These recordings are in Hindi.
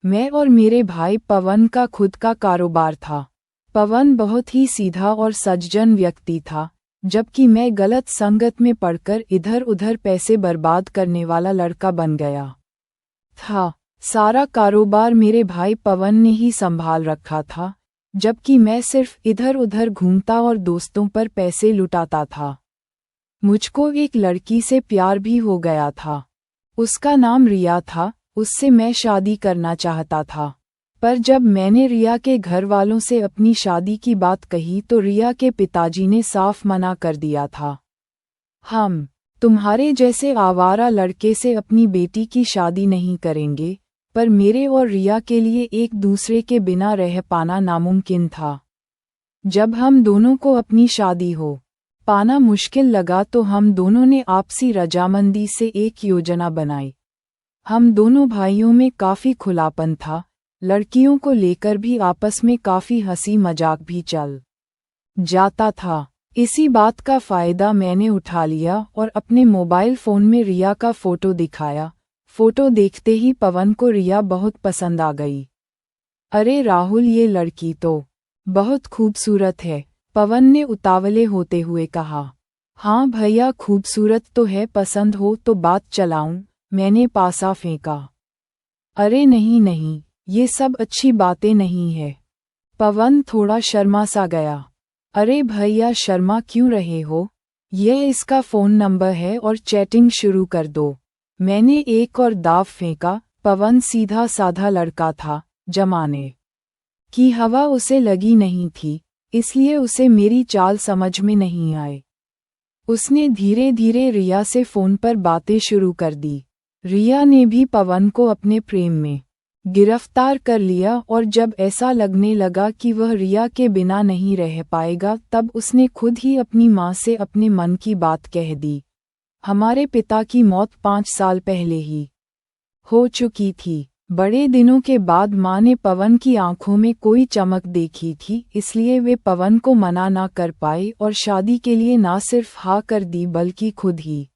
मैं और मेरे भाई पवन का खुद का कारोबार था। पवन बहुत ही सीधा और सज्जन व्यक्ति था, जबकि मैं गलत संगत में पड़कर इधर उधर पैसे बर्बाद करने वाला लड़का बन गया था। सारा कारोबार मेरे भाई पवन ने ही संभाल रखा था, जबकि मैं सिर्फ इधर उधर घूमता और दोस्तों पर पैसे लुटाता था। मुझको एक लड़की से प्यार भी हो गया था। उसका नाम रिया था। उससे मैं शादी करना चाहता था, पर जब मैंने रिया के घर वालों से अपनी शादी की बात कही तो रिया के पिताजी ने साफ मना कर दिया था। हम तुम्हारे जैसे आवारा लड़के से अपनी बेटी की शादी नहीं करेंगे, पर मेरे और रिया के लिए एक दूसरे के बिना रह पाना नामुमकिन था। जब हम दोनों को अपनी शादी हो पाना मुश्किल लगा तो हम दोनों ने आपसी रजामंदी से एक योजना बनाई। हम दोनों भाइयों में काफ़ी खुलापन था, लड़कियों को लेकर भी आपस में काफ़ी हंसी मजाक भी चल जाता था। इसी बात का फ़ायदा मैंने उठा लिया और अपने मोबाइल फ़ोन में रिया का फ़ोटो दिखाया। फ़ोटो देखते ही पवन को रिया बहुत पसंद आ गई। अरे राहुल, ये लड़की तो बहुत खूबसूरत है, पवन ने उतावले होते हुए कहा। हाँ भैया, खूबसूरत तो है, पसंद हो तो बात चलाऊं, मैंने पासा फेंका। अरे नहीं नहीं, ये सब अच्छी बातें नहीं है। पवन थोड़ा शर्मा सा गया। अरे भैया, शर्मा क्यों रहे हो? यह इसका फ़ोन नंबर है और चैटिंग शुरू कर दो। मैंने एक और दाव फेंका। पवन सीधा साधा लड़का था, जमाने की हवा उसे लगी नहीं थी, इसलिए उसे मेरी चाल समझ में नहीं आई। उसने धीरे धीरे रिया से फ़ोन पर बातें शुरू कर दी। रिया ने भी पवन को अपने प्रेम में गिरफ्तार कर लिया और जब ऐसा लगने लगा कि वह रिया के बिना नहीं रह पाएगा, तब उसने खुद ही अपनी माँ से अपने मन की बात कह दी। हमारे पिता की मौत 5 साल पहले ही हो चुकी थी। बड़े दिनों के बाद माँ ने पवन की आंखों में कोई चमक देखी थी, इसलिए वे पवन को मना ना कर पाई और शादी के लिए ना सिर्फ हाँ कर दी बल्कि खुद ही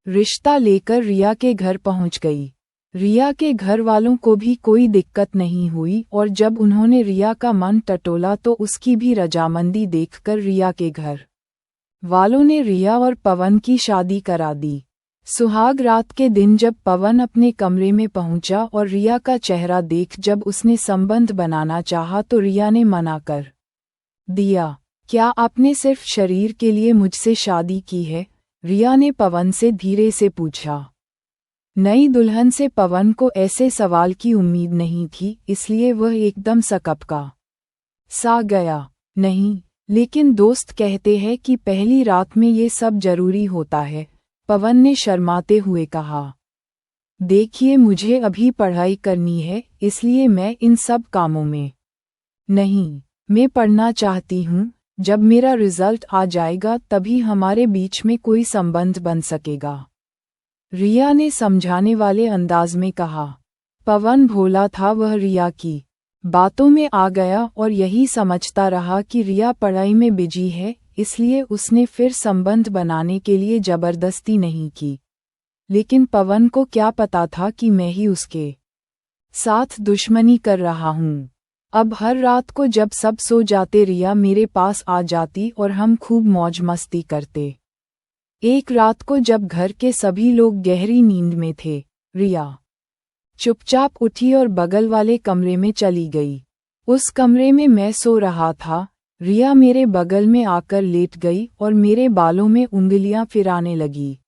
रिश्ता लेकर रिया के घर पहुंच गई। रिया के घर वालों को भी कोई दिक्कत नहीं हुई और जब उन्होंने रिया का मन टटोला तो उसकी भी रजामंदी देखकर रिया के घर वालों ने रिया और पवन की शादी करा दी। सुहाग रात के दिन जब पवन अपने कमरे में पहुंचा और रिया का चेहरा देख जब उसने संबंध बनाना चाहा तो रिया ने मना कर दिया। क्या आपने सिर्फ शरीर के लिए मुझसे शादी की है? रिया ने पवन से धीरे से पूछा। नई दुल्हन से पवन को ऐसे सवाल की उम्मीद नहीं थी, इसलिए वह एकदम सकपका सा गया। नहीं, लेकिन दोस्त कहते हैं कि पहली रात में ये सब जरूरी होता है, पवन ने शर्माते हुए कहा। देखिए, मुझे अभी पढ़ाई करनी है, इसलिए मैं इन सब कामों में नहीं। मैं पढ़ना चाहती हूँ, जब मेरा रिजल्ट आ जाएगा तभी हमारे बीच में कोई संबंध बन सकेगा, रिया ने समझाने वाले अंदाज में कहा। पवन भोला था, वह रिया की बातों में आ गया और यही समझता रहा कि रिया पढ़ाई में बिजी है, इसलिए उसने फिर संबंध बनाने के लिए जबरदस्ती नहीं की। लेकिन पवन को क्या पता था कि मैं ही उसके साथ दुश्मनी कर रहा हूँ। अब हर रात को जब सब सो जाते रिया मेरे पास आ जाती और हम खूब मौज मस्ती करते। एक रात को जब घर के सभी लोग गहरी नींद में थे, रिया चुपचाप उठी और बगल वाले कमरे में चली गई। उस कमरे में मैं सो रहा था। रिया मेरे बगल में आकर लेट गई और मेरे बालों में उंगलियां फिराने लगी।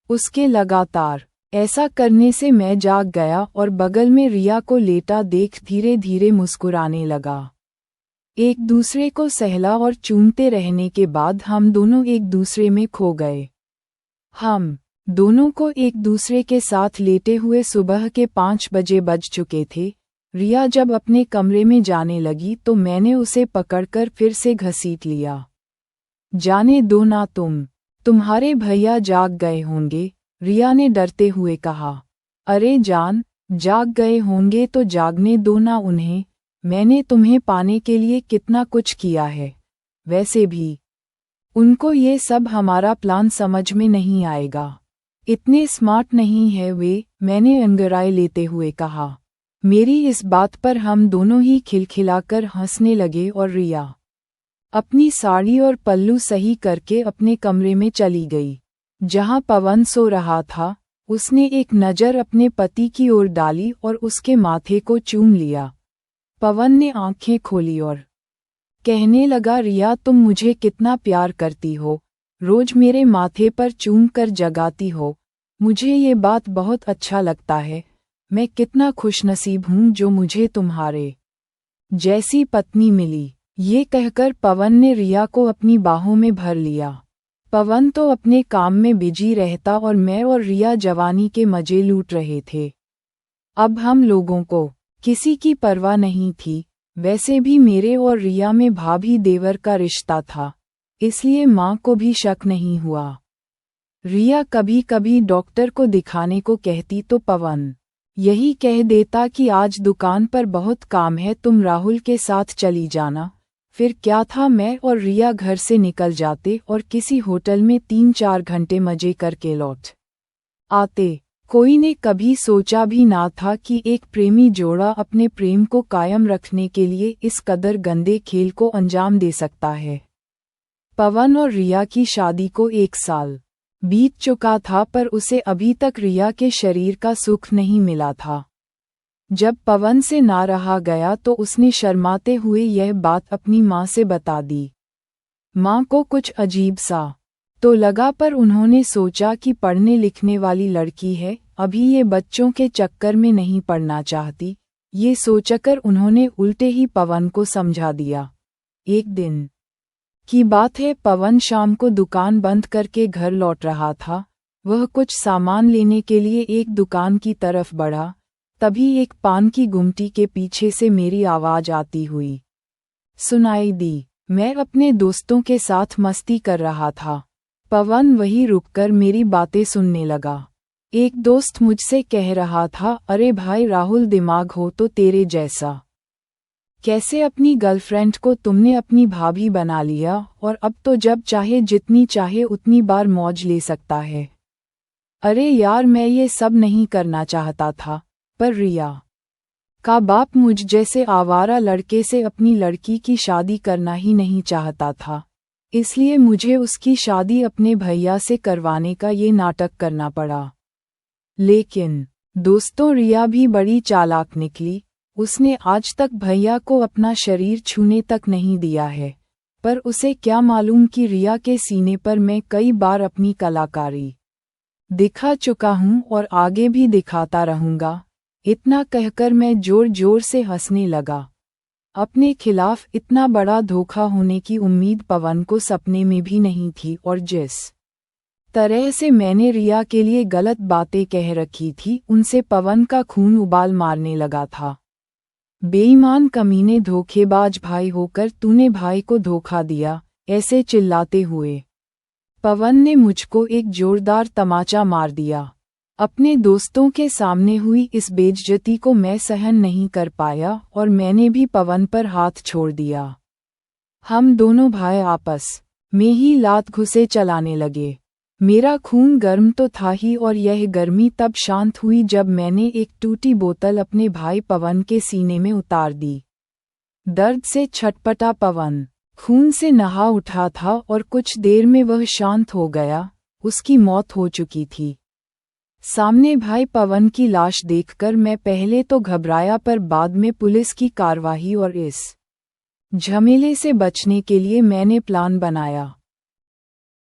उसके लगातार ऐसा करने से मैं जाग गया और बगल में रिया को लेटा देख धीरे धीरे मुस्कुराने लगा। एक दूसरे को सहला और चूमते रहने के बाद हम दोनों एक दूसरे में खो गए। हम दोनों को एक दूसरे के साथ लेटे हुए सुबह के 5 बजे बज चुके थे। रिया जब अपने कमरे में जाने लगी तो मैंने उसे पकड़कर फिर से घसीट लिया। जाने दो ना, तुम्हारे भैया जाग गए होंगे, रिया ने डरते हुए कहा। अरे जान, जाग गए होंगे तो जागने दो ना उन्हें, मैंने तुम्हें पाने के लिए कितना कुछ किया है। वैसे भी उनको ये सब हमारा प्लान समझ में नहीं आएगा, इतने स्मार्ट नहीं है वे, मैंने अंगड़ाई लेते हुए कहा। मेरी इस बात पर हम दोनों ही खिलखिलाकर हंसने लगे और रिया अपनी साड़ी और पल्लू सही करके अपने कमरे में चली गई। जहां पवन सो रहा था, उसने एक नज़र अपने पति की ओर डाली और उसके माथे को चूम लिया। पवन ने आंखें खोली और कहने लगा, रिया तुम मुझे कितना प्यार करती हो, रोज मेरे माथे पर चूम कर जगाती हो। मुझे ये बात बहुत अच्छा लगता है। मैं कितना खुशनसीब हूँ जो मुझे तुम्हारे जैसी पत्नी मिली। ये कहकर पवन ने रिया को अपनी बाहों में भर लिया। पवन तो अपने काम में बिजी रहता और मैं और रिया जवानी के मजे लूट रहे थे। अब हम लोगों को किसी की परवाह नहीं थी। वैसे भी मेरे और रिया में भाभी देवर का रिश्ता था, इसलिए माँ को भी शक नहीं हुआ। रिया कभी कभी डॉक्टर को दिखाने को कहती तो पवन यही कह देता कि आज दुकान पर बहुत काम है, तुम राहुल के साथ चली जाना। फिर क्या था, मैं और रिया घर से निकल जाते और किसी होटल में 3-4 घंटे मजे करके लौट आते। कोई ने कभी सोचा भी ना था कि एक प्रेमी जोड़ा अपने प्रेम को कायम रखने के लिए इस कदर गंदे खेल को अंजाम दे सकता है। पवन और रिया की शादी को 1 साल बीत चुका था, पर उसे अभी तक रिया के शरीर का सुख नहीं मिला था। जब पवन से ना रहा गया तो उसने शर्माते हुए यह बात अपनी माँ से बता दी। माँ को कुछ अजीब सा तो लगा, पर उन्होंने सोचा कि पढ़ने लिखने वाली लड़की है, अभी ये बच्चों के चक्कर में नहीं पड़ना चाहती। ये सोचकर उन्होंने उल्टे ही पवन को समझा दिया। एक दिन की बात है, पवन शाम को दुकान बंद करके घर लौट रहा था। वह कुछ सामान लेने के लिए एक दुकान की तरफ बढ़ा, तभी एक पान की गुमटी के पीछे से मेरी आवाज आती हुई सुनाई दी। मैं अपने दोस्तों के साथ मस्ती कर रहा था। पवन वहीं रुककर मेरी बातें सुनने लगा। एक दोस्त मुझसे कह रहा था, अरे भाई राहुल, दिमाग हो तो तेरे जैसा। कैसे अपनी गर्लफ्रेंड को तुमने अपनी भाभी बना लिया और अब तो जब चाहे जितनी चाहे उतनी बार मौज ले सकता है। अरे यार, मैं ये सब नहीं करना चाहता था, पर रिया का बाप मुझ जैसे आवारा लड़के से अपनी लड़की की शादी करना ही नहीं चाहता था, इसलिए मुझे उसकी शादी अपने भैया से करवाने का ये नाटक करना पड़ा। लेकिन दोस्तों, रिया भी बड़ी चालाक निकली। उसने आज तक भैया को अपना शरीर छूने तक नहीं दिया है, पर उसे क्या मालूम कि रिया के सीने पर मैं कई बार अपनी कलाकारी दिखा चुका हूँ और आगे भी दिखाता रहूँगा। इतना कहकर मैं जोर जोर से हंसने लगा। अपने खिलाफ इतना बड़ा धोखा होने की उम्मीद पवन को सपने में भी नहीं थी, और जिस तरह से मैंने रिया के लिए गलत बातें कह रखी थी, उनसे पवन का खून उबाल मारने लगा था। बेईमान कमीने, धोखेबाज भाई होकर तूने भाई को धोखा दिया, ऐसे चिल्लाते हुए पवन ने मुझको एक जोरदार तमाचा मार दिया। अपने दोस्तों के सामने हुई इस बेइज्जती को मैं सहन नहीं कर पाया और मैंने भी पवन पर हाथ छोड़ दिया। हम दोनों भाई आपस में ही लात घुसे चलाने लगे। मेरा खून गर्म तो था ही, और यह गर्मी तब शांत हुई जब मैंने एक टूटी बोतल अपने भाई पवन के सीने में उतार दी। दर्द से छटपटा पवन खून से नहा उठा था और कुछ देर में वह शांत हो गया। उसकी मौत हो चुकी थी। सामने भाई पवन की लाश देखकर मैं पहले तो घबराया, पर बाद में पुलिस की कार्रवाई और इस झमेले से बचने के लिए मैंने प्लान बनाया।